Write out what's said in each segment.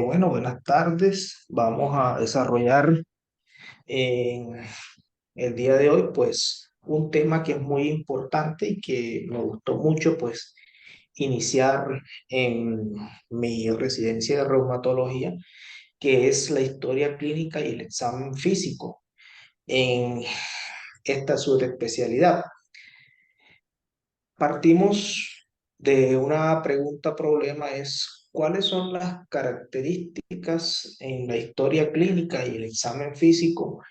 Bueno, buenas tardes. Vamos a desarrollar en el día de hoy, pues, un tema que es muy importante y que me gustó mucho, pues, iniciar en mi residencia de reumatología, que es la historia clínica y el examen físico en esta subespecialidad. Partimos de una pregunta problema, es ¿cuáles son las características en la historia clínica y el examen físico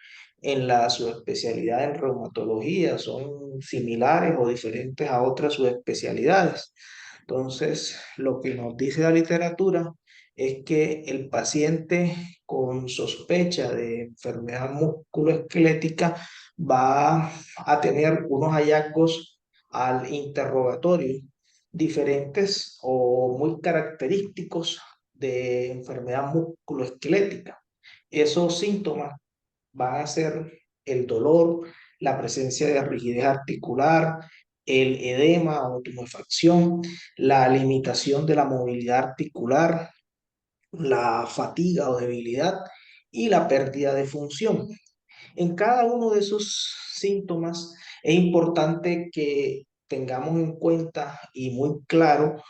en la subespecialidad en reumatología? ¿Son similares o diferentes a otras subespecialidades? Entonces, lo que nos dice la literatura es que el paciente con sospecha de enfermedad musculoesquelética va a tener unos hallazgos al interrogatorio diferentes o muy característicos de enfermedad musculoesquelética. Esos síntomas van a ser el dolor, la presencia de rigidez articular, el edema o tumefacción, la limitación de la movilidad articular, la fatiga o debilidad y la pérdida de función. En cada uno de esos síntomas es importante que tengamos en cuenta y muy claro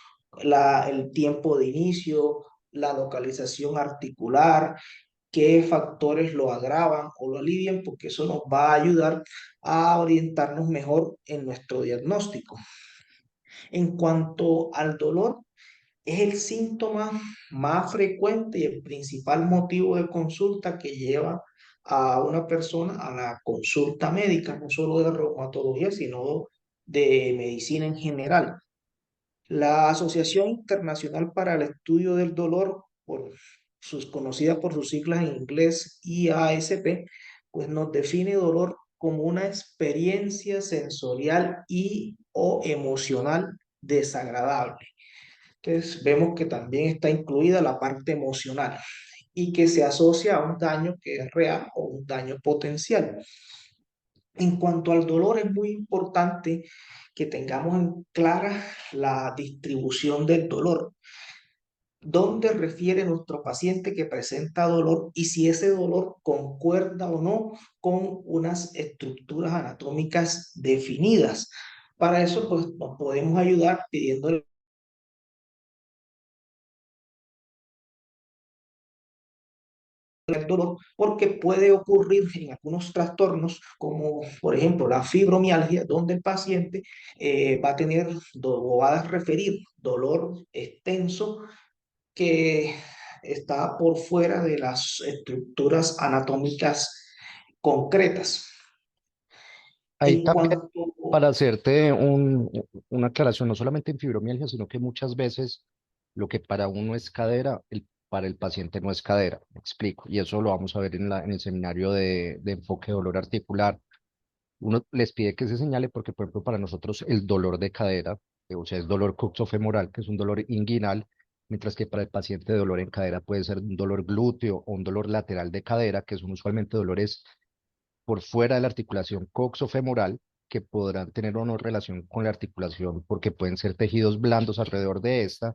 el tiempo de inicio, la localización articular, qué factores lo agravan o lo alivian, porque eso nos va a ayudar a orientarnos mejor en nuestro diagnóstico. En cuanto al dolor, es el síntoma más frecuente y el principal motivo de consulta que lleva a una persona a la consulta médica, no solo de reumatología, sino de medicina en general. La Asociación Internacional para el Estudio del Dolor, conocida por sus siglas en inglés IASP, pues nos define dolor como una experiencia sensorial y o emocional desagradable. Entonces vemos que también está incluida la parte emocional y que se asocia a un daño que es real o un daño potencial. En cuanto al dolor, es muy importante que tengamos en clara la distribución del dolor, dónde refiere nuestro paciente que presenta dolor y si ese dolor concuerda o no con unas estructuras anatómicas definidas. Para eso, pues, nos podemos ayudar pidiendo el dolor, porque puede ocurrir en algunos trastornos, como por ejemplo la fibromialgia, donde el paciente va a tener o va a referir dolor extenso que está por fuera de las estructuras anatómicas concretas. Ahí En también, cuanto, para hacerte una aclaración, no solamente en fibromialgia, sino que muchas veces lo que para uno es cadera, para el paciente no es cadera. Me explico. Y eso lo vamos a ver en el seminario de enfoque de dolor articular. Uno les pide que se señale porque, por ejemplo, para nosotros el dolor de cadera, o sea, es dolor coxofemoral, que es un dolor inguinal, mientras que para el paciente dolor en cadera puede ser un dolor glúteo o un dolor lateral de cadera, que son usualmente dolores por fuera de la articulación coxofemoral, que podrán tener o no relación con la articulación, porque pueden ser tejidos blandos alrededor de esta,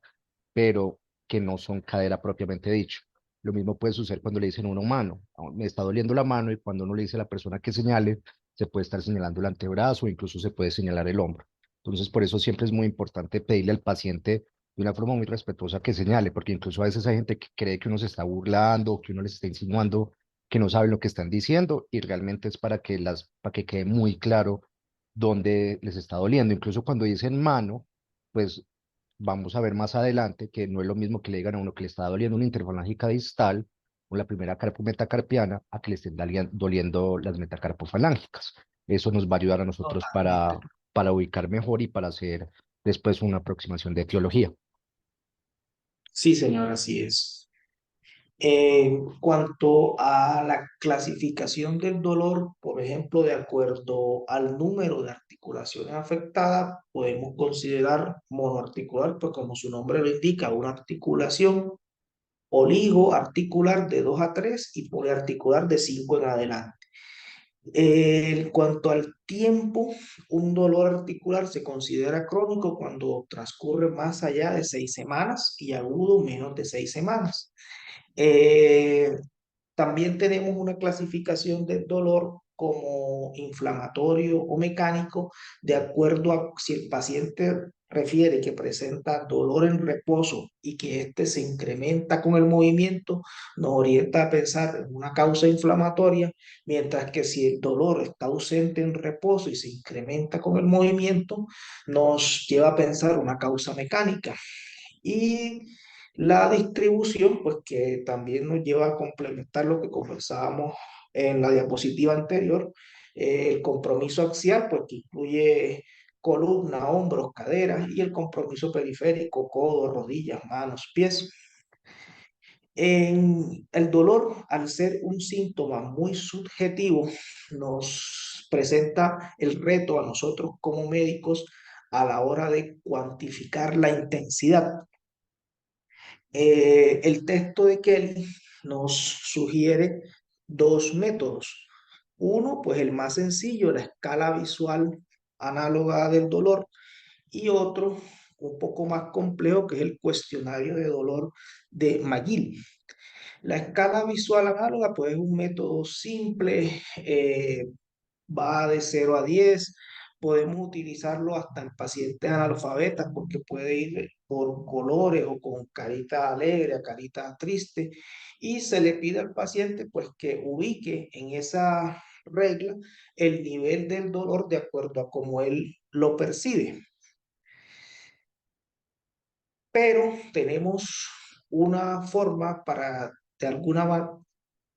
pero que no son cadera propiamente dicho. Lo mismo puede suceder cuando le dicen a uno mano, me está doliendo la mano, y cuando uno le dice a la persona que señale, se puede estar señalando el antebrazo o incluso se puede señalar el hombro. Entonces, por eso siempre es muy importante pedirle al paciente de una forma muy respetuosa que señale, porque incluso a veces hay gente que cree que uno se está burlando o que uno les está insinuando que no saben lo que están diciendo, y realmente es para que quede muy claro dónde les está doliendo. Incluso cuando dicen mano, pues vamos a ver más adelante que no es lo mismo que le digan a uno que le está doliendo una interfalángica distal o la primera metacarpiana a que le estén doliendo las metacarpofalángicas. Eso nos va a ayudar a nosotros totalmente. para ubicar mejor y para hacer después una aproximación de etiología. Sí, señor, así es. En cuanto a la clasificación del dolor, por ejemplo, de acuerdo al número de articulaciones afectadas, podemos considerar monoarticular, pues como su nombre lo indica, una articulación, oligoarticular de 2 a 3 y poliarticular de 5 en adelante. En cuanto al tiempo, un dolor articular se considera crónico cuando transcurre más allá de 6 semanas y agudo menos de 6 semanas. Eh, También tenemos una clasificación del dolor como inflamatorio o mecánico, de acuerdo a si el paciente refiere que presenta dolor en reposo y que éste se incrementa con el movimiento, nos orienta a pensar en una causa inflamatoria, mientras que si el dolor está ausente en reposo y se incrementa con el movimiento, nos lleva a pensar una causa mecánica. Y la distribución, pues que también nos lleva a complementar lo que conversábamos en la diapositiva anterior, el compromiso axial, pues que incluye columna, hombros, caderas, y el compromiso periférico, codos, rodillas, manos, pies. En el dolor, al ser un síntoma muy subjetivo, nos presenta el reto a nosotros como médicos a la hora de cuantificar la intensidad. El texto de Kelly nos sugiere dos métodos. Uno, pues el más sencillo, la escala visual análoga del dolor, y otro, un poco más complejo, que es el cuestionario de dolor de McGill. La escala visual análoga, pues es un método simple, va de 0 a 10. Podemos utilizarlo hasta en pacientes analfabetas porque puede ir por colores o con carita alegre a carita triste, y se le pide al paciente pues que ubique en esa regla el nivel del dolor de acuerdo a cómo él lo percibe. Pero tenemos una forma para de alguna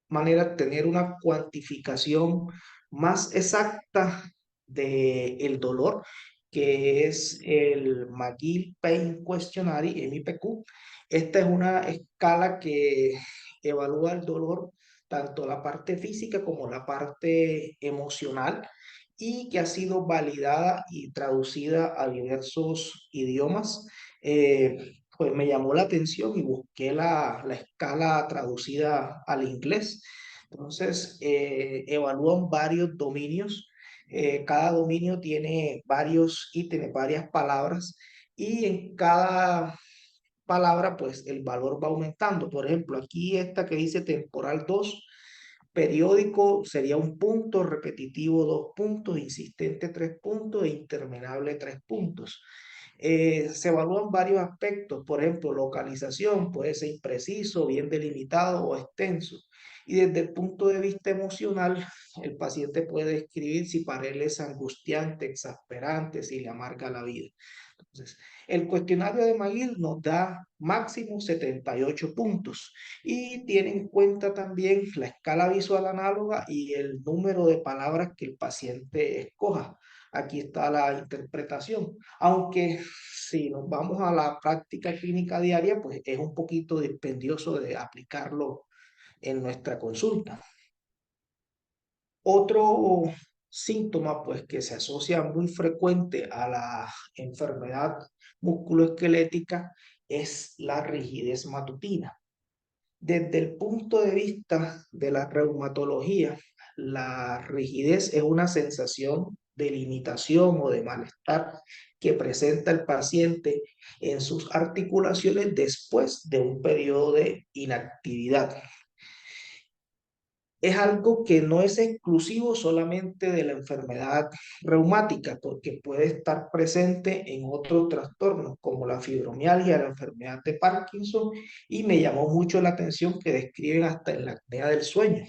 manera tener una cuantificación más exacta del dolor, que es el McGill Pain Questionnaire, MPQ. Esta es una escala que evalúa el dolor, tanto la parte física como la parte emocional, y que ha sido validada y traducida a diversos idiomas. Pues me llamó la atención y busqué la escala traducida al inglés. Entonces, evalúan varios dominios. Cada dominio tiene varios ítems, varias palabras, y en cada palabra, pues el valor va aumentando. Por ejemplo, aquí esta que dice temporal 2, periódico sería 1 punto, repetitivo 2 puntos, insistente 3 puntos e interminable 3 puntos. Se evalúan varios aspectos, por ejemplo, localización, puede ser impreciso, bien delimitado o extenso. Y desde el punto de vista emocional, el paciente puede describir si para él es angustiante, exasperante, si le amarga la vida. Entonces, el cuestionario de McGill nos da máximo 78 puntos y tiene en cuenta también la escala visual análoga y el número de palabras que el paciente escoja. Aquí está la interpretación, aunque si nos vamos a la práctica clínica diaria, pues es un poquito dispendioso de aplicarlo en nuestra consulta. Otro síntoma, pues, que se asocia muy frecuente a la enfermedad musculoesquelética es la rigidez matutina. Desde el punto de vista de la reumatología, la rigidez es una sensación de limitación o de malestar que presenta el paciente en sus articulaciones después de un periodo de inactividad. Es algo que no es exclusivo solamente de la enfermedad reumática, porque puede estar presente en otros trastornos como la fibromialgia, la enfermedad de Parkinson, y me llamó mucho la atención que describen hasta en la apnea del sueño.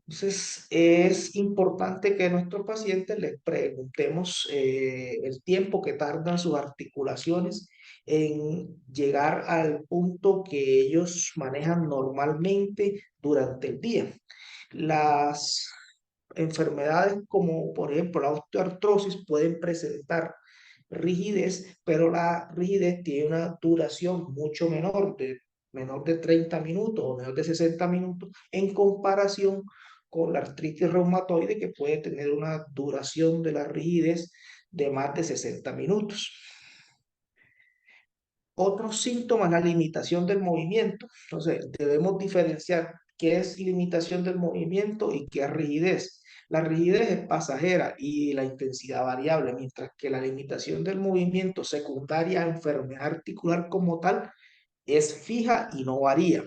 Entonces, es importante que a nuestros pacientes les preguntemos el tiempo que tardan sus articulaciones en llegar al punto que ellos manejan normalmente durante el día. Las enfermedades como por ejemplo la osteoartrosis pueden presentar rigidez, pero la rigidez tiene una duración mucho menor de 30 minutos o menor de 60 minutos en comparación con la artritis reumatoide, que puede tener una duración de la rigidez de más de 60 minutos. Otros síntomas, la limitación del movimiento. Entonces, debemos diferenciar qué es limitación del movimiento y qué es rigidez. La rigidez es pasajera y la intensidad variable, mientras que la limitación del movimiento secundaria a enfermedad articular como tal es fija y no varía.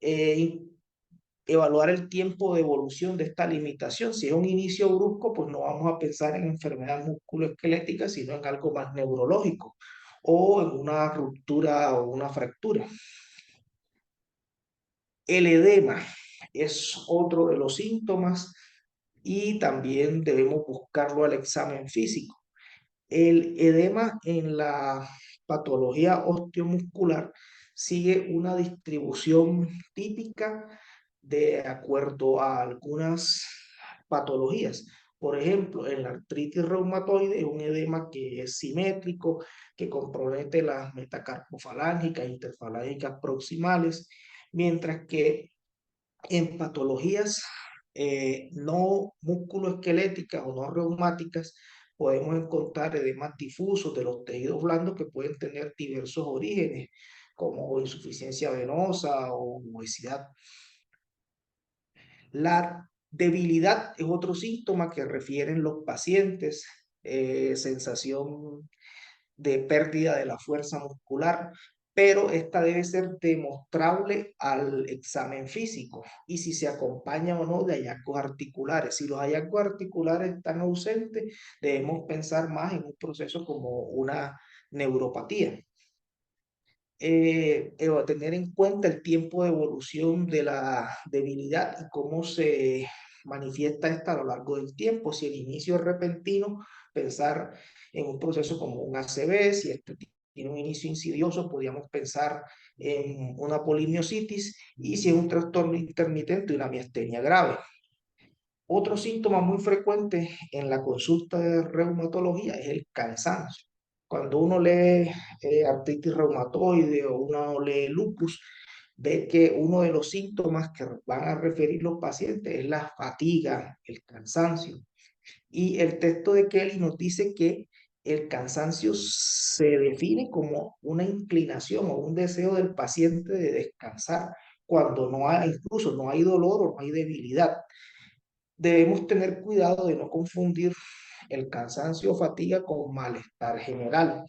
Eh, Evaluar el tiempo de evolución de esta limitación. Si es un inicio brusco, pues no vamos a pensar en enfermedad musculoesquelética, sino en algo más neurológico o en una ruptura o una fractura. El edema es otro de los síntomas y también debemos buscarlo al examen físico. El edema en la patología osteomuscular sigue una distribución típica de acuerdo a algunas patologías. Por ejemplo, en la artritis reumatoide es un edema que es simétrico, que compromete las metacarpofalángicas e interfalángicas proximales, mientras que en patologías no musculoesqueléticas o no reumáticas, podemos encontrar edemas difusos de los tejidos blandos que pueden tener diversos orígenes, como insuficiencia venosa o obesidad. La debilidad es otro síntoma que refieren los pacientes, sensación de pérdida de la fuerza muscular, pero esta debe ser demostrable al examen físico y si se acompaña o no de hallazgos articulares. Si los hallazgos articulares están ausentes, debemos pensar más en un proceso como una neuropatía. Tener en cuenta el tiempo de evolución de la debilidad y cómo se manifiesta esta a lo largo del tiempo. Si el inicio es repentino, pensar en un proceso como un ACV. Si este tiene un inicio insidioso, podríamos pensar en una polimiositis, y si es un trastorno intermitente, una miastenia grave. Otro síntoma muy frecuente en la consulta de reumatología es el cansancio. Cuando uno lee artritis reumatoide o uno lee lupus, ve que uno de los síntomas que van a referir los pacientes es la fatiga, el cansancio. Y el texto de Kelly nos dice que el cansancio se define como una inclinación o un deseo del paciente de descansar cuando no hay, incluso no hay dolor o no hay debilidad. Debemos tener cuidado de no confundir el cansancio o fatiga con malestar general,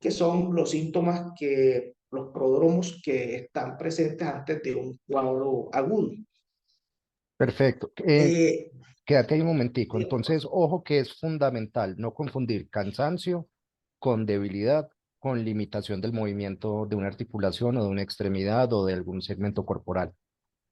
que son los síntomas que los prodromos que están presentes antes de un cuadro agudo. Perfecto. Eh, Quédate ahí un momentico. Digamos, Entonces, ojo que es fundamental no confundir cansancio con debilidad, con limitación del movimiento de una articulación o de una extremidad o de algún segmento corporal.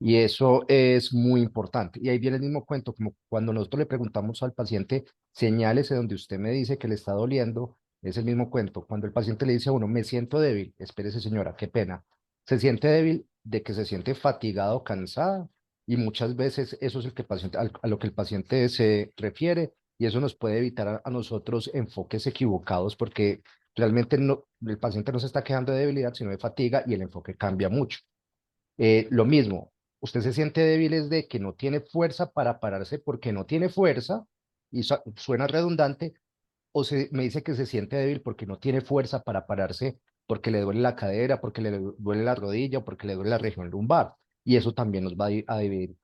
Y eso es muy importante. Y ahí viene el mismo cuento, como cuando nosotros le preguntamos al paciente, señálese donde usted me dice que le está doliendo, es el mismo cuento. Cuando el paciente le dice a uno, me siento débil, espérese señora, qué pena. Se siente débil de que se siente fatigado, cansada, y muchas veces eso es el que el paciente, a lo que el paciente se refiere, y eso nos puede evitar a nosotros enfoques equivocados, porque realmente no, el paciente no se está quejando de debilidad, sino de fatiga, y el enfoque cambia mucho. Lo mismo, usted se siente débil es de que no tiene fuerza para pararse porque no tiene fuerza, y suena redundante, o me dice que se siente débil porque no tiene fuerza para pararse, porque le duele la cadera, porque le duele la rodilla, o porque le duele la región lumbar. Y eso también nos va a dividir,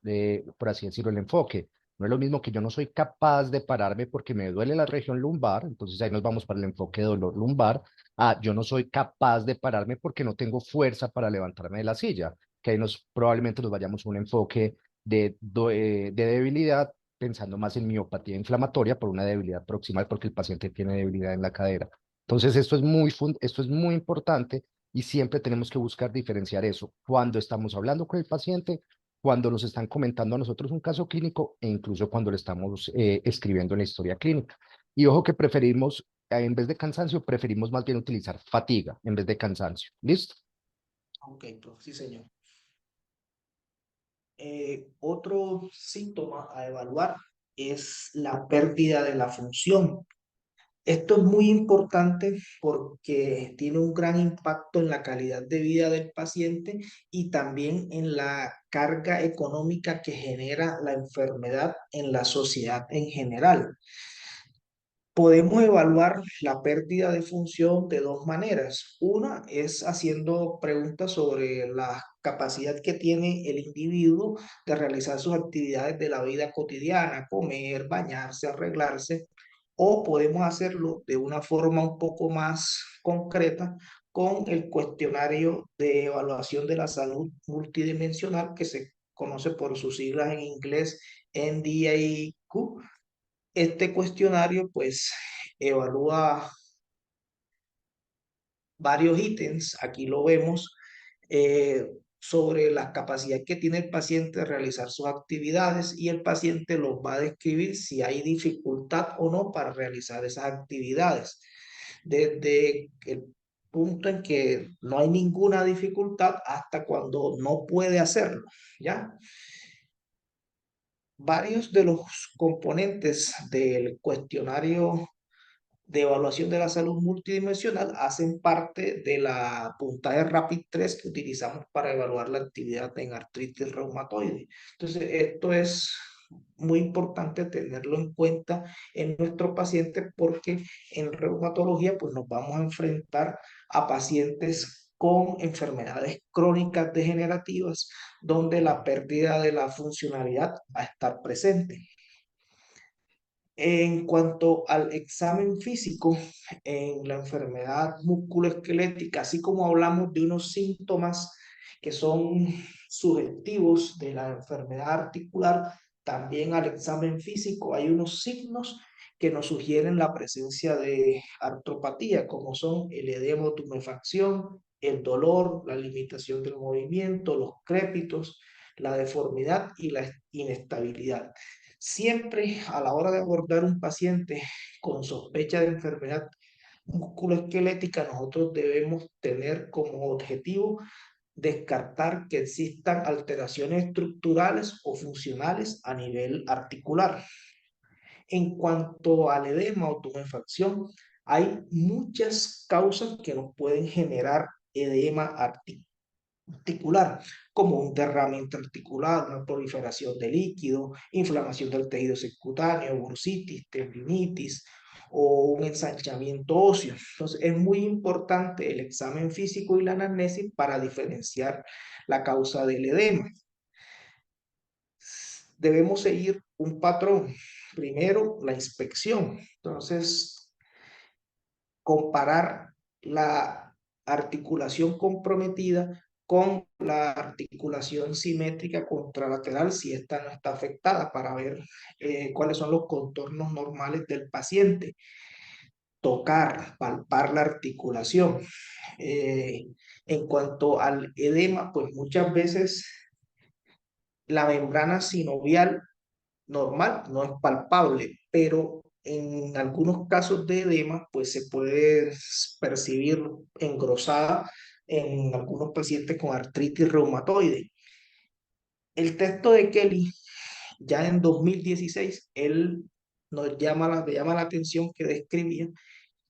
por así decirlo, el enfoque. No es lo mismo que yo no soy capaz de pararme porque me duele la región lumbar, entonces ahí nos vamos para el enfoque de dolor lumbar. Ah, yo no soy capaz de pararme porque no tengo fuerza para levantarme de la silla, que ahí probablemente nos vayamos a un enfoque de debilidad, pensando más en miopatía inflamatoria por una debilidad proximal, porque el paciente tiene debilidad en la cadera. Entonces, esto es muy importante y siempre tenemos que buscar diferenciar eso cuando estamos hablando con el paciente, cuando nos están comentando a nosotros un caso clínico e incluso cuando le estamos escribiendo en la historia clínica. Y ojo que preferimos, en vez de cansancio, preferimos más bien utilizar fatiga en vez de cansancio. ¿Listo? ok, profe, sí, señor. Otro síntoma a evaluar es la pérdida de la función. Esto es muy importante porque tiene un gran impacto en la calidad de vida del paciente y también en la carga económica que genera la enfermedad en la sociedad en general. Podemos evaluar la pérdida de función de dos maneras. Una es haciendo preguntas sobre la capacidad que tiene el individuo de realizar sus actividades de la vida cotidiana, comer, bañarse, arreglarse, o podemos hacerlo de una forma un poco más concreta con el cuestionario de evaluación de la salud multidimensional que se conoce por sus siglas en inglés NDIQ. Este cuestionario pues evalúa varios ítems, aquí lo vemos, sobre la capacidad que tiene el paciente de realizar sus actividades y el paciente los va a describir si hay dificultad o no para realizar esas actividades. Desde el punto en que no hay ninguna dificultad hasta cuando no puede hacerlo, ¿ya? Varios de los componentes del cuestionario de evaluación de la salud multidimensional hacen parte de la puntaje Rapid 3 que utilizamos para evaluar la actividad en artritis reumatoide. Entonces, esto es muy importante tenerlo en cuenta en nuestros pacientes porque en reumatología pues nos vamos a enfrentar a pacientes con enfermedades crónicas degenerativas donde la pérdida de la funcionalidad va a estar presente. En cuanto al examen físico, en la enfermedad musculoesquelética, así como hablamos de unos síntomas que son sugestivos de la enfermedad articular, también al examen físico hay unos signos que nos sugieren la presencia de artropatía, como son el edema o tumefacción, el dolor, la limitación del movimiento, los crépitos, la deformidad y la inestabilidad. Siempre a la hora de abordar un paciente con sospecha de enfermedad musculoesquelética, nosotros debemos tener como objetivo descartar que existan alteraciones estructurales o funcionales a nivel articular. En cuanto al edema o tumefacción, hay muchas causas que nos pueden generar edema articular, como un derrame articular, una proliferación de líquido, inflamación del tejido subcutáneo, bursitis, tendinitis o un ensanchamiento óseo. Entonces, es muy importante el examen físico y la anamnesis para diferenciar la causa del edema. Debemos seguir un patrón. Primero, la inspección. Entonces, comparar la articulación comprometida con la articulación simétrica contralateral si esta no está afectada para ver cuáles son los contornos normales del paciente. Tocar, palpar la articulación. Eh, en cuanto al edema, pues muchas veces la membrana sinovial normal no es palpable, pero en algunos casos de edema, pues se puede percibir engrosada en algunos pacientes con artritis reumatoide. El texto de Kelly, ya en 2016, él me llama la atención que describía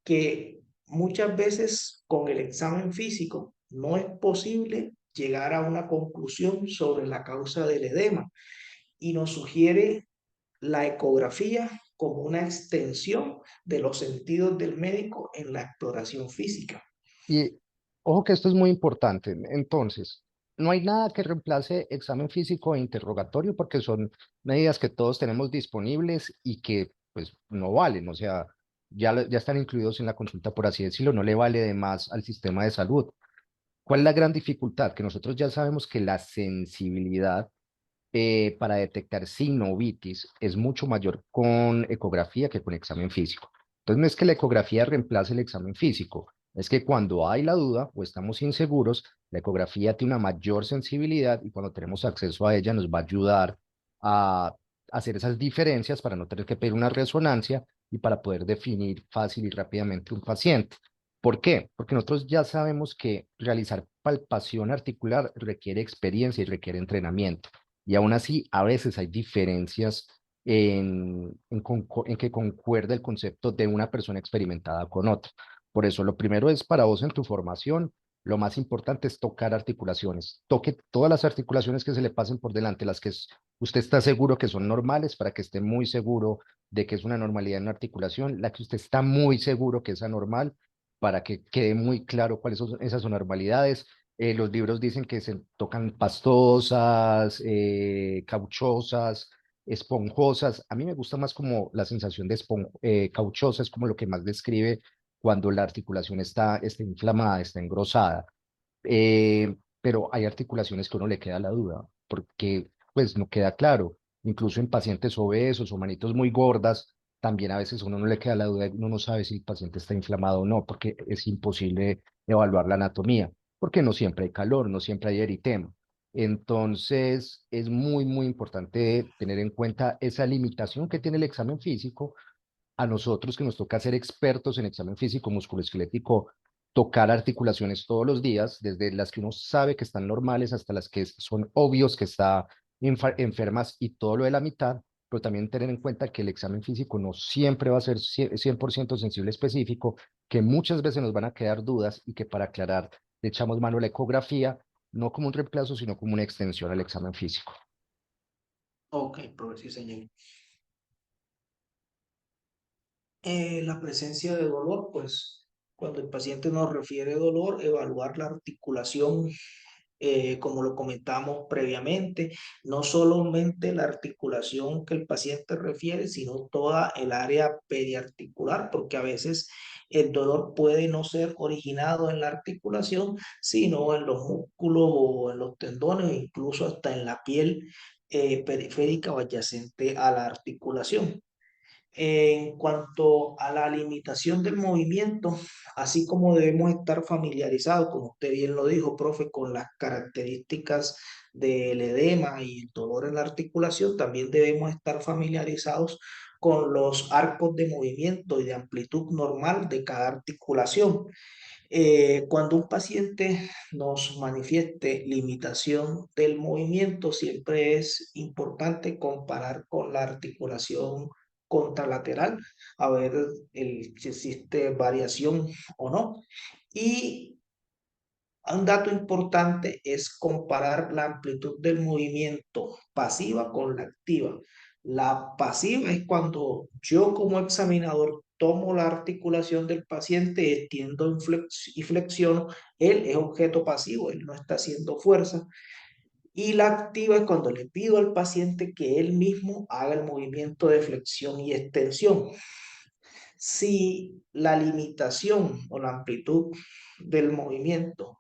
que muchas veces con el examen físico no es posible llegar a una conclusión sobre la causa del edema y nos sugiere la ecografía como una extensión de los sentidos del médico en la exploración física. Y ojo que esto es muy importante. Entonces, no hay nada que reemplace examen físico e interrogatorio porque son medidas que todos tenemos disponibles y que pues no valen, o sea, ya están incluidos en la consulta, por así decirlo, no le vale de más al sistema de salud. ¿Cuál es la gran dificultad? Que nosotros ya sabemos que la sensibilidad para detectar sinovitis es mucho mayor con ecografía que con examen físico. Entonces, no es que la ecografía reemplace el examen físico, es que cuando hay la duda o estamos inseguros, la ecografía tiene una mayor sensibilidad y cuando tenemos acceso a ella nos va a ayudar a hacer esas diferencias para no tener que pedir una resonancia y para poder definir fácil y rápidamente un paciente. ¿Por qué? Porque nosotros ya sabemos que realizar palpación articular requiere experiencia y requiere entrenamiento. Y aún así, a veces hay diferencias en que concuerda el concepto de una persona experimentada con otra. Por eso, lo primero es para vos en tu formación, lo más importante es tocar articulaciones. Toque todas las articulaciones que se le pasen por delante, las que usted está seguro que son normales, para que esté muy seguro de que es una normalidad en una articulación, la que usted está muy seguro que es anormal, para que quede muy claro cuáles son esas anormalidades. Los libros dicen que se tocan pastosas, cauchosas, esponjosas. A mí me gusta más como la sensación de cauchosa, es como lo que más describe cuando la articulación está inflamada, está engrosada. Pero hay articulaciones que uno le queda la duda, porque pues no queda claro. Incluso en pacientes obesos o manitos muy gordas, también a veces a uno no le queda la duda, uno no sabe si el paciente está inflamado o no, porque es imposible evaluar la anatomía, porque no siempre hay calor, no siempre hay eritema. Entonces, es muy, muy importante tener en cuenta esa limitación que tiene el examen físico a nosotros que nos toca ser expertos en examen físico musculoesquelético, tocar articulaciones todos los días, desde las que uno sabe que están normales hasta las que son obvios que está enfermas y todo lo de la mitad, pero también tener en cuenta que el examen físico no siempre va a ser 100% sensible específico, que muchas veces nos van a quedar dudas y que para aclarar le echamos mano a la ecografía, no como un reemplazo, sino como una extensión al examen físico. Ok, profe, sí, señor. La presencia de dolor, pues cuando el paciente nos refiere dolor, evaluar la articulación, como lo comentamos previamente, no solamente la articulación que el paciente refiere, sino toda el área periarticular, porque a veces el dolor puede no ser originado en la articulación, sino en los músculos o en los tendones, e incluso hasta en la piel periférica o adyacente a la articulación. En cuanto a la limitación del movimiento, así como debemos estar familiarizados, como usted bien lo dijo, profe, con las características del edema y el dolor en la articulación, también debemos estar familiarizados con los arcos de movimiento y de amplitud normal de cada articulación. Cuando un paciente nos manifieste limitación del movimiento, siempre es importante comparar con la articulación contralateral, a ver si existe variación o no. Y un dato importante es comparar la amplitud del movimiento pasiva con la activa. La pasiva es cuando yo como examinador tomo la articulación del paciente, extiendo y flexiono, él es objeto pasivo, él no está haciendo fuerza. Y la activa es cuando le pido al paciente que él mismo haga el movimiento de flexión y extensión. Si la limitación o la amplitud del movimiento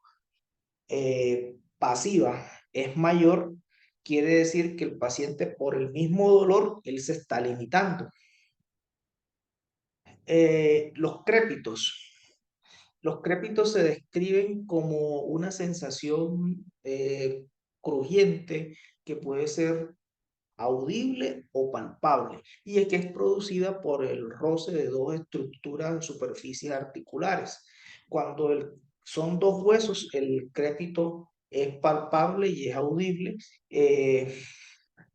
pasiva es mayor, quiere decir que el paciente por el mismo dolor, él se está limitando. Los crépitos. Los crépitos se describen como una sensación crujiente que puede ser audible o palpable, y es que es producida por el roce de dos estructuras en superficies articulares. Cuando son dos huesos, el crépito es palpable y es audible,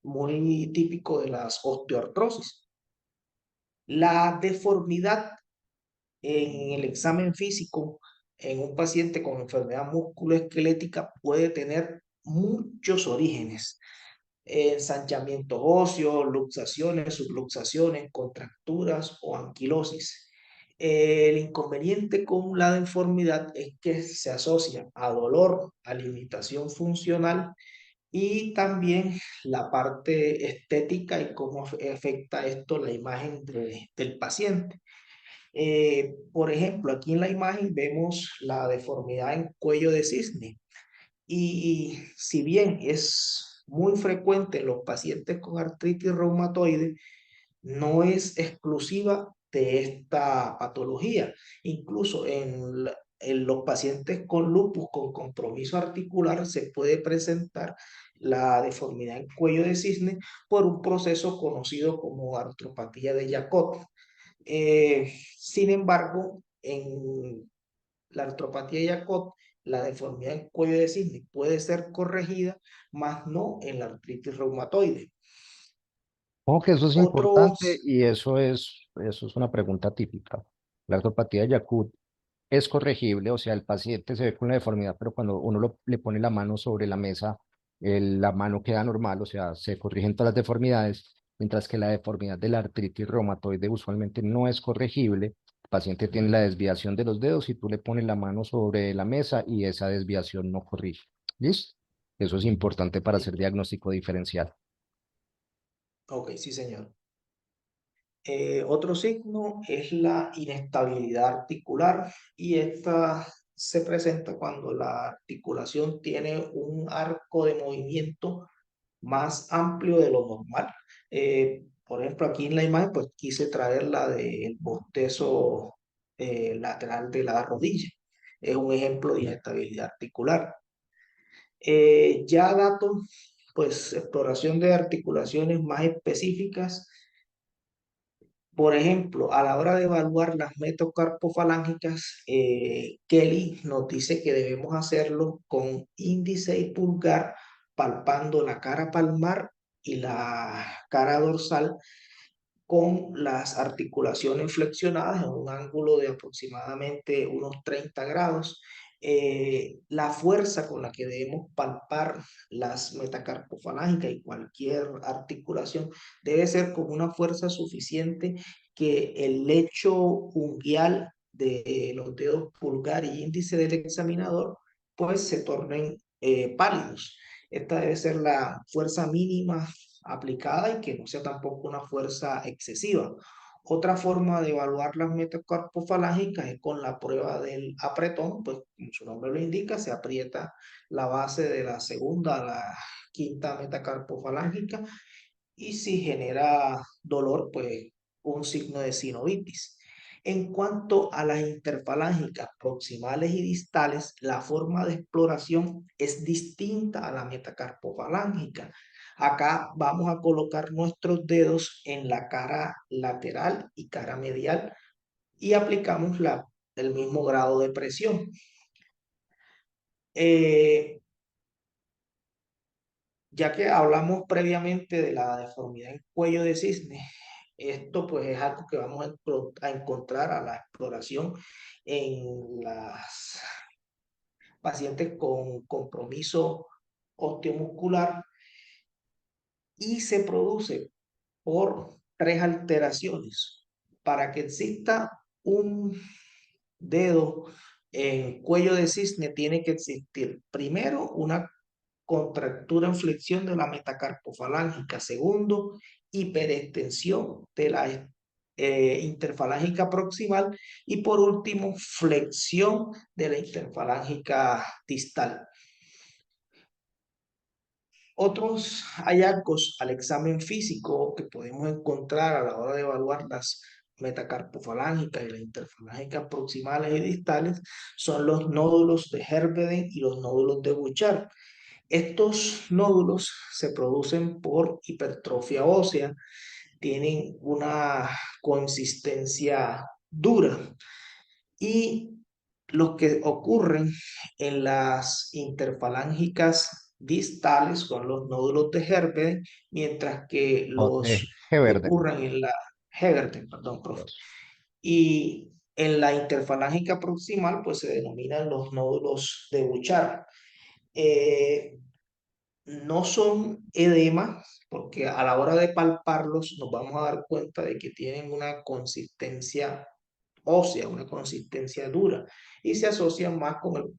muy típico de las osteoartrosis. La deformidad en el examen físico en un paciente con enfermedad musculoesquelética puede tener muchos orígenes: ensanchamientos óseos, luxaciones, subluxaciones, contracturas o anquilosis. El inconveniente con la deformidad es que se asocia a dolor, a limitación funcional y también la parte estética y cómo afecta esto la imagen del paciente. Por ejemplo, aquí en la imagen vemos la deformidad en cuello de cisne. Y si bien es muy frecuente en los pacientes con artritis reumatoide, no es exclusiva de esta patología. Incluso en los pacientes con lupus con compromiso articular se puede presentar la deformidad en cuello de cisne por un proceso conocido como artropatía de Charcot. Sin embargo, en la artropatía de Charcot, la deformidad en cuello de cisne puede ser corregida, más no en la artritis reumatoide. Ojo que eso es importante Otros, y eso es una pregunta típica. La ortopatía de Yacut. es corregible, o sea, el paciente se ve con la deformidad, pero cuando uno le pone la mano sobre la mesa, la mano queda normal, o sea, se corrigen todas las deformidades, mientras que la deformidad de la artritis reumatoide usualmente no es corregible. El paciente tiene la desviación de los dedos y tú le pones la mano sobre la mesa y esa desviación no corrige. ¿Listo? Eso es importante para hacer diagnóstico diferencial. Ok, sí, señor. Otro signo es la inestabilidad articular y esta se presenta cuando la articulación tiene un arco de movimiento más amplio de lo normal. Por ejemplo, aquí en la imagen, pues quise traer la del bostezo lateral de la rodilla. Es un ejemplo de inestabilidad articular. Ya datos, pues exploración de articulaciones más específicas. Por ejemplo, a la hora de evaluar las metacarpofalángicas, Kelly nos dice que debemos hacerlo con índice y pulgar, palpando la cara palmar y la cara dorsal con las articulaciones flexionadas en un ángulo de aproximadamente unos 30 grados. La fuerza con la que debemos palpar las metacarpofalángicas y cualquier articulación debe ser con una fuerza suficiente que el lecho unguial de los dedos pulgar y índice del examinador pues se tornen pálidos. Esta debe ser la fuerza mínima aplicada y que no sea tampoco una fuerza excesiva. Otra forma de evaluar las metacarpofalángicas es con la prueba del apretón, pues como su nombre lo indica, se aprieta la base de la segunda a la quinta metacarpofalángica y si genera dolor, pues un signo de sinovitis. En cuanto a las interfalángicas proximales y distales, la forma de exploración es distinta a la metacarpofalángica. Acá vamos a colocar nuestros dedos en la cara lateral y cara medial y aplicamos el mismo grado de presión. Eh, Ya que hablamos previamente de la deformidad en cuello de cisne, esto pues es algo que vamos a encontrar a la exploración en las pacientes con compromiso osteomuscular y se produce por tres alteraciones. Para que exista un dedo en cuello de cisne tiene que existir primero una contractura en flexión de la metacarpofalángica. Segundo, hiperextensión de la interfalángica proximal. Y por último, flexión de la interfalángica distal. Otros hallazgos al examen físico que podemos encontrar a la hora de evaluar las metacarpofalángicas y las interfalángicas proximales y distales son los nódulos de Herbeden y los nódulos de Bouchard. Estos nódulos se producen por hipertrofia ósea, tienen una consistencia dura y los que ocurren en las interfalángicas distales son los nódulos de Herbert, mientras que O los de que Heberden. ocurren en la Heberden, perdón, profe, Eso. y en la interfalángica proximal, pues se denominan los nódulos de Bouchard. Eh, no son edemas, porque a la hora de palparlos nos vamos a dar cuenta de que tienen una consistencia ósea, una consistencia dura, y se asocian más con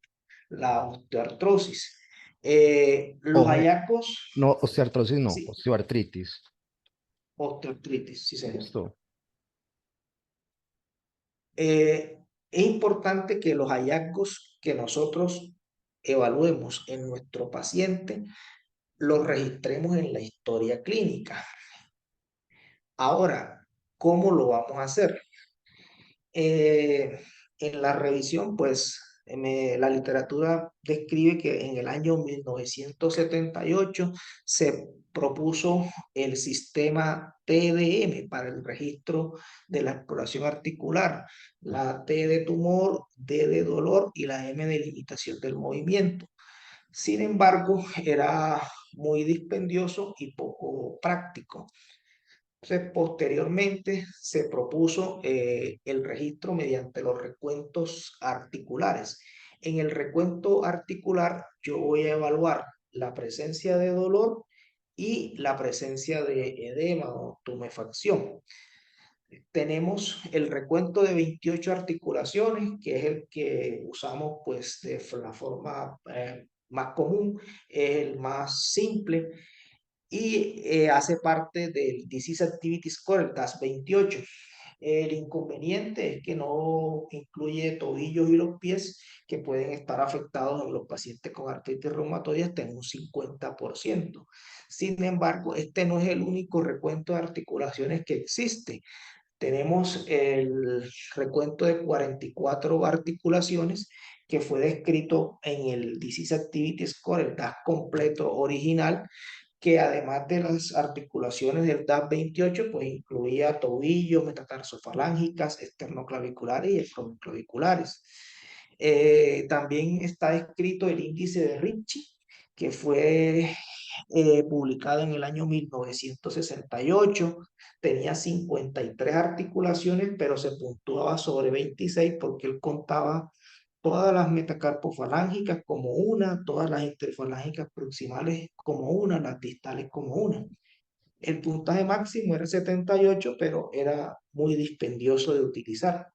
la osteoartrosis. Los Ojo, hallazgos, no, osteoartrosis no, sí, osteoartritis. osteoartritis, sí, señor. Listo. Es importante que los hallazgos que nosotros evaluemos en nuestro paciente los registremos en la historia clínica. Ahora, ¿cómo lo vamos a hacer? Eh, en la revisión, pues la literatura describe que en el año 1978 se propuso el sistema TDM para el registro de la exploración articular, la T de tumor, D de dolor y la M de limitación del movimiento. Sin embargo, era muy dispendioso y poco práctico. Entonces, posteriormente se propuso el registro mediante los recuentos articulares. En el recuento articular yo voy a evaluar la presencia de dolor y la presencia de edema o tumefacción. Tenemos el recuento de 28 articulaciones, que es el que usamos pues de la forma más común, es el más simple y hace parte del Disease Activity Score, el DAS 28. El inconveniente es que no incluye tobillos y los pies que pueden estar afectados en los pacientes con artritis reumatoide hasta en un 50%. Sin embargo, este no es el único recuento de articulaciones que existe. Tenemos el recuento de 44 articulaciones que fue descrito en el Disease Activity Score, el DAS completo original, que además de las articulaciones del DAS 28, pues incluía tobillos, metatarsofalángicas, esternoclaviculares y estomaclaviculares. También está descrito el índice de Ritchie, que fue publicado en el año 1968. Tenía 53 articulaciones, pero se puntuaba sobre 26 porque él contaba todas las metacarpofalángicas como una, todas las interfalángicas proximales como una, las distales como una. El puntaje máximo era 78, pero era muy dispendioso de utilizar.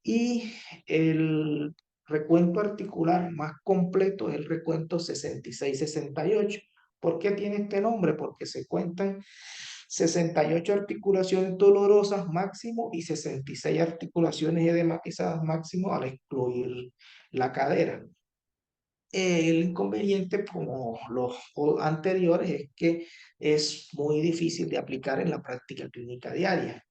Y el recuento articular más completo es el recuento 66-68. ¿Por qué tiene este nombre? Porque se cuentan 68 articulaciones dolorosas máximo y 66 articulaciones edematizadas máximo al excluir la cadera. El inconveniente, como los anteriores, es que es muy difícil de aplicar en la práctica clínica diaria.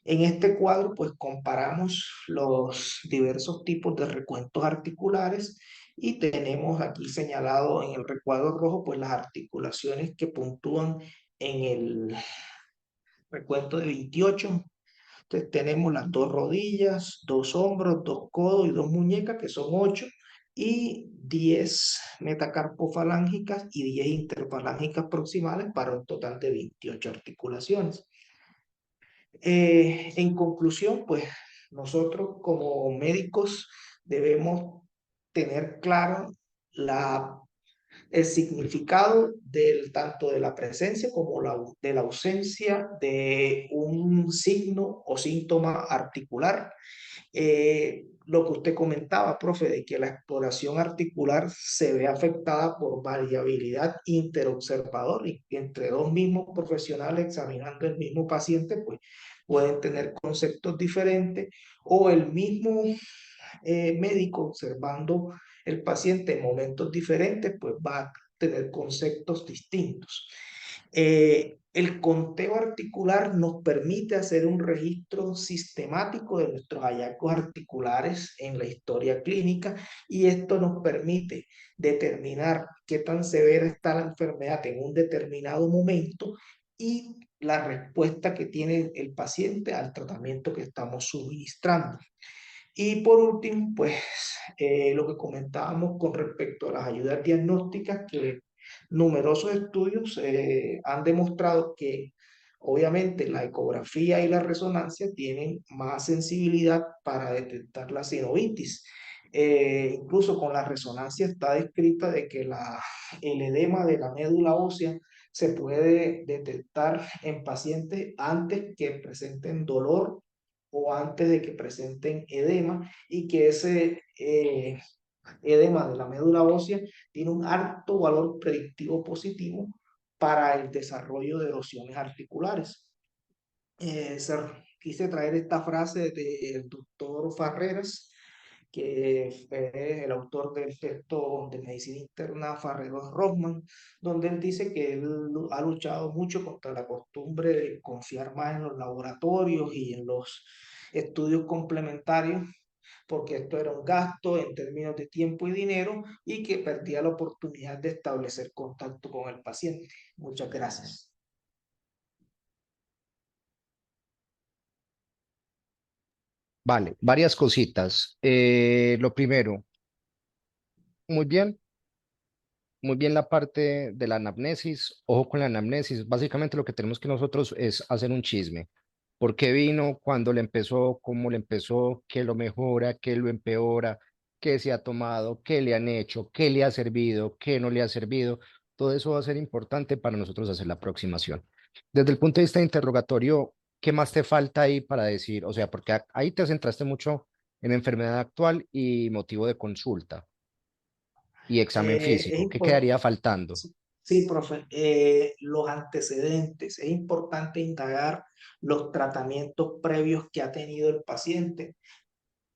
En este cuadro, pues comparamos los diversos tipos de recuentos articulares y tenemos aquí señalado en el recuadro rojo, pues las articulaciones que puntúan en el recuento de 28. Entonces tenemos las dos rodillas, dos hombros, dos codos y dos muñecas, que son 8, y 10 metacarpofalángicas y 10 interfalángicas proximales para un total de 28 articulaciones. En conclusión, pues nosotros como médicos debemos tener claro la, el significado del, tanto de la presencia como de la ausencia de un signo o síntoma articular. Lo que usted comentaba, profe, de que la exploración articular se ve afectada por variabilidad interobservador y que entre dos mismos profesionales examinando el mismo paciente, pues pueden tener conceptos diferentes o el mismo médico observando el paciente en momentos diferentes, pues va a tener conceptos distintos. El conteo articular nos permite hacer un registro sistemático de nuestros hallazgos articulares en la historia clínica y esto nos permite determinar qué tan severa está la enfermedad en un determinado momento y la respuesta que tiene el paciente al tratamiento que estamos suministrando. Y por último, pues lo que comentábamos con respecto a las ayudas diagnósticas, que numerosos estudios han demostrado que obviamente la ecografía y la resonancia tienen más sensibilidad para detectar la sinovitis. Incluso con la resonancia está descrita de que el edema de la médula ósea se puede detectar en pacientes antes que presenten dolor o antes de que presenten edema y que ese edema de la médula ósea tiene un alto valor predictivo positivo para el desarrollo de erosiones articulares. Quise traer esta frase del doctor Farreras, que fue el autor del texto de medicina interna Farreros Rothman, donde él dice que él ha luchado mucho contra la costumbre de confiar más en los laboratorios y en los estudios complementarios, porque esto era un gasto en términos de tiempo y dinero y que perdía la oportunidad de establecer contacto con el paciente. Muchas gracias. Vale, varias cositas. Lo primero, muy bien. muy bien la parte de la anamnesis. Ojo con la anamnesis. Básicamente lo que tenemos que nosotros es hacer un chisme. ¿Por qué vino? ¿Cuándo le empezó? ¿Cómo le empezó? ¿Qué lo mejora? ¿Qué lo empeora? ¿Qué se ha tomado? ¿Qué le han hecho? ¿Qué le ha servido? ¿Qué no le ha servido? Todo eso va a ser importante para nosotros hacer la aproximación. Desde el punto de vista de interrogatorio, ¿qué más te falta ahí para decir? O sea, porque ahí te centraste mucho en enfermedad actual y motivo de consulta y examen Es físico. ¿Qué importante. quedaría faltando? Sí, sí, profe. Los antecedentes. Es importante indagar los tratamientos previos que ha tenido el paciente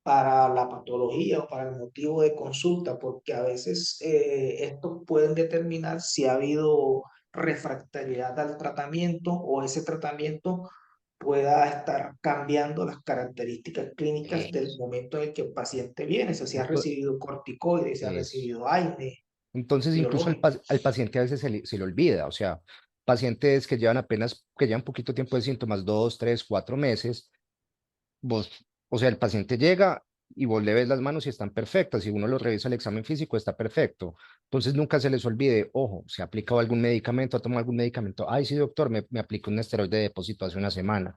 para la patología o para el motivo de consulta, porque a veces estos pueden determinar si ha habido refractariedad al tratamiento o ese tratamiento pueda estar cambiando las características clínicas del Eso. momento en el que el paciente viene, o sea, si ha Ento- recibido corticoides, si ha Eso. recibido AINE, Entonces, incluso biológicos. al paciente a veces se le olvida, o sea, pacientes que llevan apenas, que llevan poquito tiempo de síntomas, 2, 3, 4 meses, vos, o sea, el paciente llega y vos le ves las manos y están perfectas, y uno lo revisa el examen físico, está perfecto. Entonces, nunca se les olvide, ojo, se ha aplicado algún medicamento, ha tomado algún medicamento, ay, sí, doctor, me aplicó un esteroide de depósito hace una semana.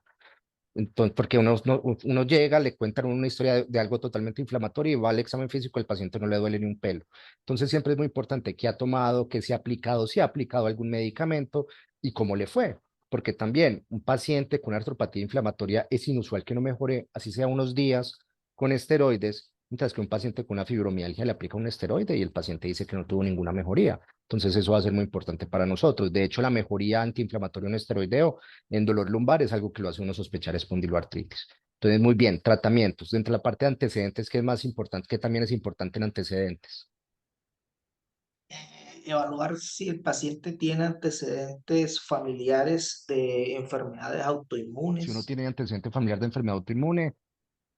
Entonces, porque uno llega, le cuentan una historia de algo totalmente inflamatorio y va al examen físico, el paciente no le duele ni un pelo. Entonces, siempre es muy importante qué ha tomado, qué se ha aplicado, si ha aplicado algún medicamento y cómo le fue. Porque también un paciente con artropatía inflamatoria es inusual que no mejore, así sea unos días, con esteroides, mientras que un paciente con una fibromialgia le aplica un esteroide y el paciente dice que no tuvo ninguna mejoría. Entonces, eso va a ser muy importante para nosotros. De hecho, la mejoría antiinflamatoria en esteroideo en dolor lumbar es algo que lo hace uno sospechar espondiloartritis. Entonces, muy bien, tratamientos. Dentro de la parte de antecedentes, ¿qué es más importante? Que también es importante en antecedentes. Evaluar si el paciente tiene antecedentes familiares de enfermedades Si uno autoinmunes. tiene antecedente familiar de enfermedad autoinmune,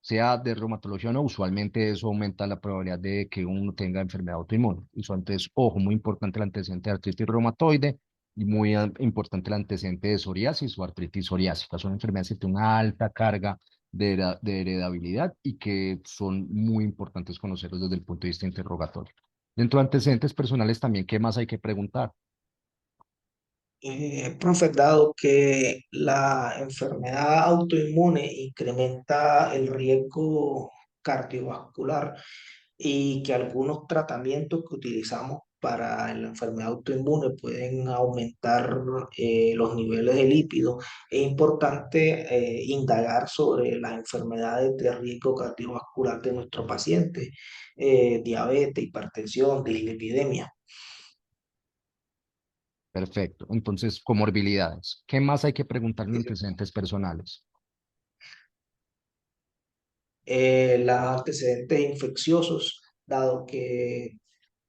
sea de reumatología o no, usualmente eso aumenta la probabilidad de que uno tenga enfermedad autoinmune. Entonces, ojo, muy importante el antecedente de artritis reumatoide y muy importante el antecedente de psoriasis o artritis psoriásica. Son enfermedades que tienen una alta carga de heredabilidad y que son muy importantes conocerlos desde el punto de vista interrogatorio. Dentro de antecedentes personales también, ¿qué más hay que preguntar? Profe, dado que la enfermedad autoinmune incrementa el riesgo cardiovascular y que algunos tratamientos que utilizamos para la enfermedad autoinmune pueden aumentar los niveles de lípidos, es importante indagar sobre las enfermedades de riesgo cardiovascular de nuestro paciente, diabetes, hipertensión, dislipidemia. Perfecto. Entonces, comorbilidades. ¿Qué más hay que preguntar en antecedentes personales? Los antecedentes infecciosos, dado que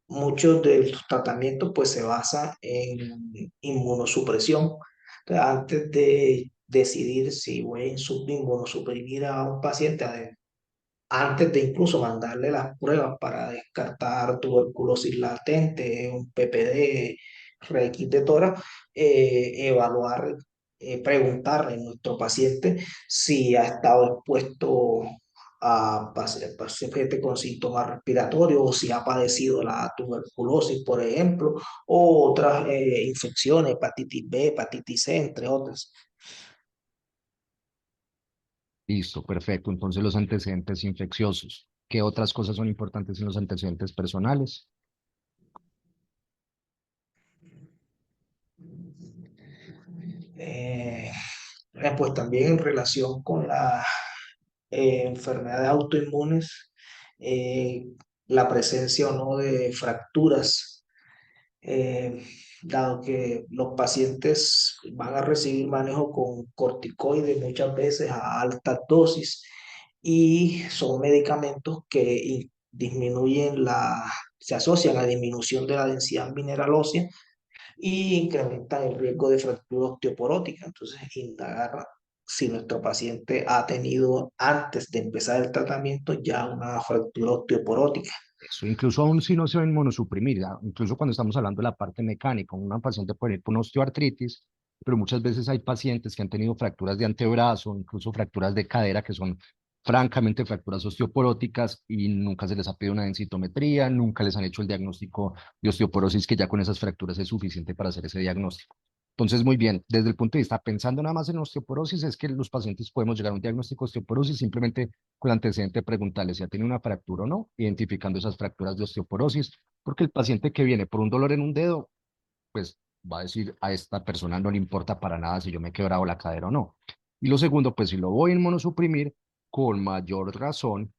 muchos de los tratamientos pues se basan en inmunosupresión. Entonces, antes de decidir si voy a inmunosuprimir a un paciente, antes de incluso mandarle las pruebas para descartar tuberculosis latente, un PPD, requis de tórax, evaluar, preguntarle a nuestro paciente si ha estado expuesto a paciente con síntomas respiratorios o si ha padecido la tuberculosis, por ejemplo, o otras infecciones, hepatitis B, hepatitis C, entre otras. Listo, perfecto. Entonces, los antecedentes infecciosos. ¿Qué otras cosas son importantes en los antecedentes personales? Eh, pues también en relación con las enfermedades autoinmunes, eh, la presencia o no de fracturas, eh, dado que los pacientes van a recibir manejo con corticoides muchas veces a altas dosis y son medicamentos que disminuyen se asocian a disminución de la densidad mineral ósea y incrementan el riesgo de fractura osteoporótica. Entonces, indagar si nuestro paciente ha tenido antes de empezar el tratamiento ya una fractura osteoporótica. Eso, incluso aún si no se va a inmunosuprimir, ¿ya? Incluso cuando estamos hablando de la parte mecánica, una paciente puede ir con osteoartritis, pero muchas veces hay pacientes que han tenido fracturas de antebrazo, incluso fracturas de cadera, que son francamente fracturas osteoporóticas y nunca se les ha pedido una densitometría, nunca les han hecho el diagnóstico de osteoporosis, que ya con esas fracturas es suficiente para hacer ese diagnóstico. Entonces, muy bien, desde el punto de vista, pensando nada más en osteoporosis, es que los pacientes podemos llegar a un diagnóstico de osteoporosis simplemente con el antecedente de preguntarle si ha tenido una fractura o no, identificando esas fracturas de osteoporosis, porque el paciente que viene por un dolor en un dedo, pues va a decir a esta persona no le importa para nada si yo me he quebrado la cadera o no. Y lo segundo, pues si lo voy a inmunosuprimir, con mayor razón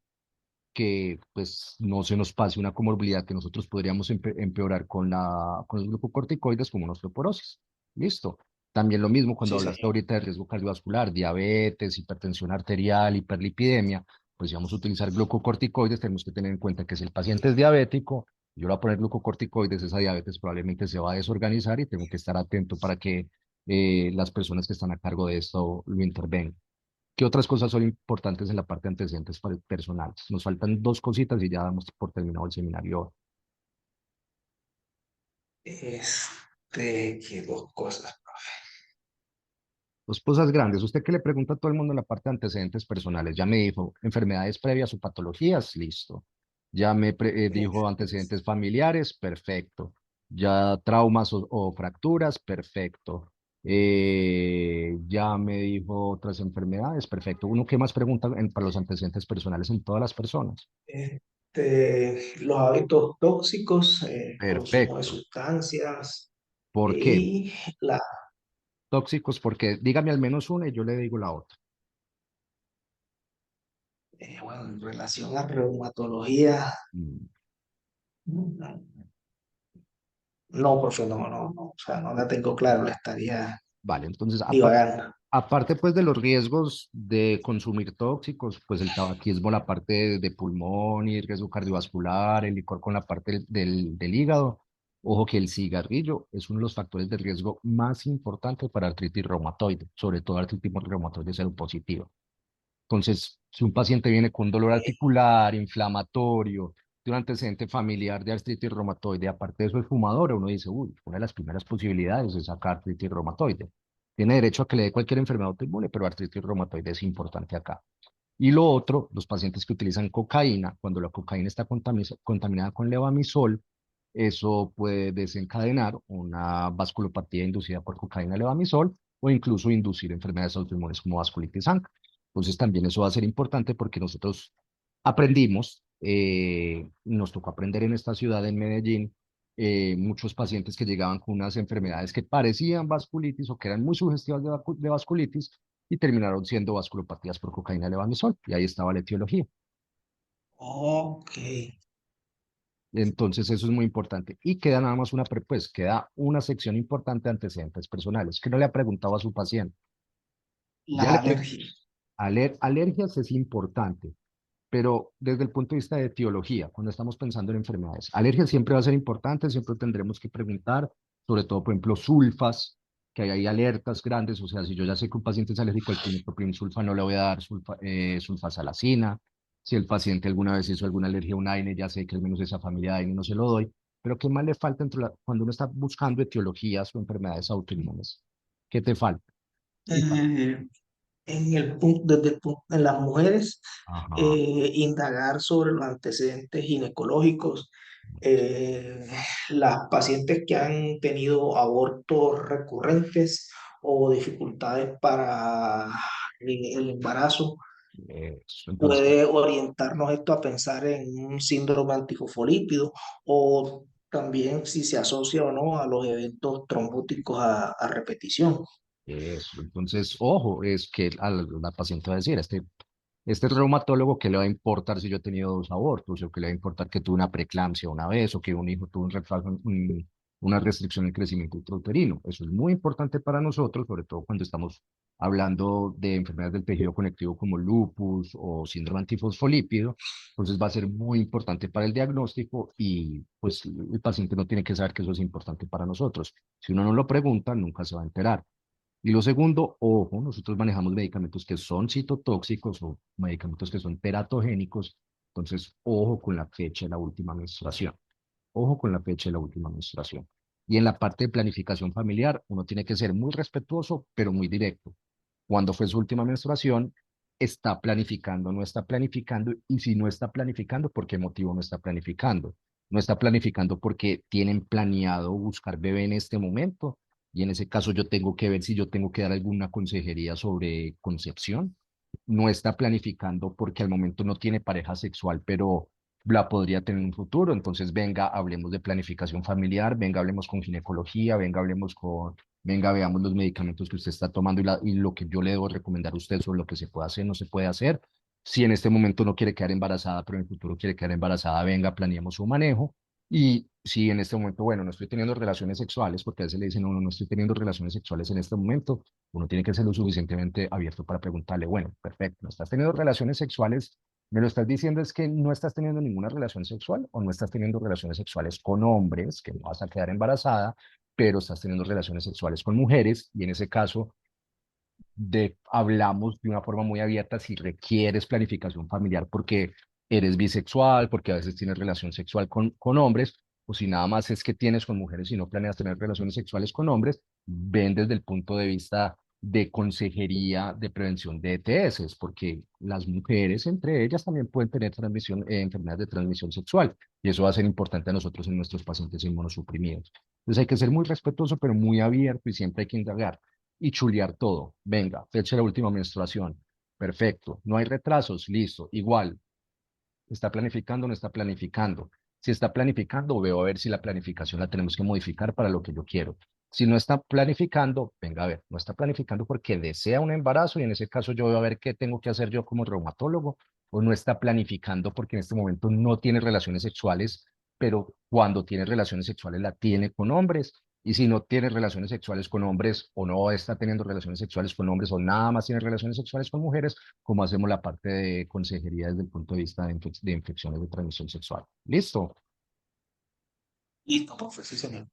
que pues no se nos pase una comorbilidad que nosotros podríamos empeorar con los glucocorticoides como una osteoporosis. Listo. También lo mismo cuando Sí, hablaste señor. ahorita de riesgo cardiovascular, diabetes, hipertensión arterial, hiperlipidemia, pues si vamos a utilizar glucocorticoides, tenemos que tener en cuenta que si el paciente es diabético, yo le voy a poner glucocorticoides, esa diabetes probablemente se va a desorganizar y tengo que estar atento para que las personas que están a cargo de esto lo intervengan. ¿Qué otras cosas son importantes en la parte de antecedentes personales? Nos faltan dos cositas y ya damos por terminado el seminario. Que dos cosas. Dos cosas grandes. ¿Usted qué le pregunta a todo el mundo en la parte de antecedentes personales? Ya me dijo enfermedades previas o patologías, listo. Ya me dijo Es- antecedentes familiares, perfecto. Ya traumas o fracturas, perfecto. Ya me dijo otras enfermedades, perfecto. ¿Uno qué más pregunta para los antecedentes personales en todas las personas? los hábitos tóxicos, consumo de Perfecto. sustancias ¿Por qué? y la, Tóxicos, porque dígame al menos una y yo le digo la otra. bueno, en relación a reumatología, Mm, no, profe, o sea, no la tengo claro, la estaría Vale, entonces, divagando. aparte pues de los riesgos de consumir tóxicos, pues el tabaquismo, la parte de pulmón y el riesgo cardiovascular, el licor con la parte del hígado. Ojo que el cigarrillo es uno de los factores de riesgo más importantes para artritis reumatoide, sobre todo artritis reumatoide seropositiva. Entonces, si un paciente viene con un dolor articular, inflamatorio, de un antecedente familiar de artritis reumatoide, aparte de eso es fumador, uno dice, uy, una de las primeras posibilidades es sacar artritis reumatoide. Tiene derecho a que le dé cualquier enfermedad autoinmune, pero artritis reumatoide es importante acá. Y lo otro, los pacientes que utilizan cocaína, cuando la cocaína está contaminada con levamisol, eso puede desencadenar una vasculopatía inducida por cocaína levamisol o incluso inducir enfermedades autoinmunes como vasculitis ANCA. Entonces también eso va a ser importante porque nosotros aprendimos, nos tocó aprender en esta ciudad, en Medellín, muchos pacientes que llegaban con unas enfermedades que parecían vasculitis o que eran muy sugestivas de vasculitis y terminaron siendo vasculopatías por cocaína levamisol. Y ahí estaba la etiología. Ok. Entonces eso es muy importante. Y queda nada más pues queda una sección importante de antecedentes personales, que no le ha preguntado a su paciente. Las Ya le pre- alergias. Alergias es importante, pero desde el punto de vista de etiología, cuando estamos pensando en enfermedades, alergia siempre va a ser importante, siempre tendremos que preguntar, sobre todo, por ejemplo, sulfas, que hay alertas grandes, o sea, si yo ya sé que un paciente es alérgico al trimipropil sulfa, no le voy a dar sulfasalacina. Si el paciente alguna vez hizo alguna alergia a un AINE, ya sé que al menos esa familia de AINE no se lo doy. Pero ¿qué más le falta cuando uno está buscando etiologías o enfermedades autoinmunes? ¿Qué te falta? Y Eh, desde el punto, en las mujeres, ajá, indagar sobre los antecedentes ginecológicos, eh, las pacientes que han tenido abortos recurrentes o dificultades para el embarazo, entonces, puede orientarnos esto a pensar en un síndrome antifosfolípido o también si se asocia o no a los eventos trombóticos a repetición. eso, entonces, ojo, es que a la paciente va a decir, este reumatólogo, ¿qué le va a importar si yo he tenido dos abortos? ¿O qué le va a importar que tuve una preeclampsia una vez? ¿O que un hijo tuvo una restricción en el crecimiento intrauterino? Eso es muy importante para nosotros, sobre todo cuando estamos hablando de enfermedades del tejido conectivo como lupus o síndrome antifosfolípido. Entonces va a ser muy importante para el diagnóstico y pues el paciente no tiene que saber que eso es importante para nosotros. Si uno no lo pregunta, nunca se va a enterar. Y lo segundo, ojo, nosotros manejamos medicamentos que son citotóxicos o medicamentos que son teratogénicos, entonces ojo con la fecha de la última menstruación, ojo con la fecha de la última menstruación. Y en la parte de planificación familiar, uno tiene que ser muy respetuoso, pero muy directo. ¿Cuándo fue su última menstruación? está planificando, no está planificando, y si no está planificando, ¿por qué motivo no está planificando? No está planificando porque tienen planeado buscar bebé en este momento, y en ese caso yo tengo que ver si yo tengo que dar alguna consejería sobre concepción. No está planificando porque al momento no tiene pareja sexual, pero la podría tener en un futuro. Entonces, venga, hablemos de planificación familiar, venga, hablemos con ginecología, venga, hablemos con, venga, veamos los medicamentos que usted está tomando y lo que yo le debo recomendar a usted sobre lo que se puede hacer, no se puede hacer. Si en este momento no quiere quedar embarazada, pero en el futuro quiere quedar embarazada, venga, planeemos su manejo. Y si en este momento, bueno, no estoy teniendo relaciones sexuales, porque a veces le dicen, no, no estoy teniendo relaciones sexuales en este momento, uno tiene que ser lo suficientemente abierto para preguntarle, bueno, perfecto, ¿no estás teniendo relaciones sexuales? ¿Me lo estás diciendo es que no estás teniendo ninguna relación sexual o no estás teniendo relaciones sexuales con hombres, que no vas a quedar embarazada, pero estás teniendo relaciones sexuales con mujeres? Y en ese caso, hablamos de una forma muy abierta si requieres planificación familiar porque eres bisexual, porque a veces tienes relación sexual con hombres, o si nada más es que tienes con mujeres y no planeas tener relaciones sexuales con hombres, ven desde el punto de vista de consejería de prevención de ETS, porque las mujeres entre ellas también pueden tener transmisión, enfermedades de transmisión sexual, y eso va a ser importante a nosotros en nuestros pacientes inmunosuprimidos. Entonces hay que ser muy respetuoso, pero muy abierto y siempre hay que indagar y chulear todo. Venga, fecha de la última menstruación. Perfecto. No hay retrasos. Listo. Igual. ¿Está planificando o no está planificando? Si está planificando, veo a ver si la planificación la tenemos que modificar para lo que yo quiero. Si no está planificando, venga a ver, no está planificando porque desea un embarazo y en ese caso yo voy a ver qué tengo que hacer yo como reumatólogo, o no está planificando porque en este momento no tiene relaciones sexuales, pero cuando tiene relaciones sexuales la tiene con hombres. Y si no tiene relaciones sexuales con hombres o no está teniendo relaciones sexuales con hombres o nada más tiene relaciones sexuales con mujeres, cómo hacemos la parte de consejería desde el punto de vista de infecciones de transmisión sexual. ¿Listo? Listo, profesor. Sí, señor.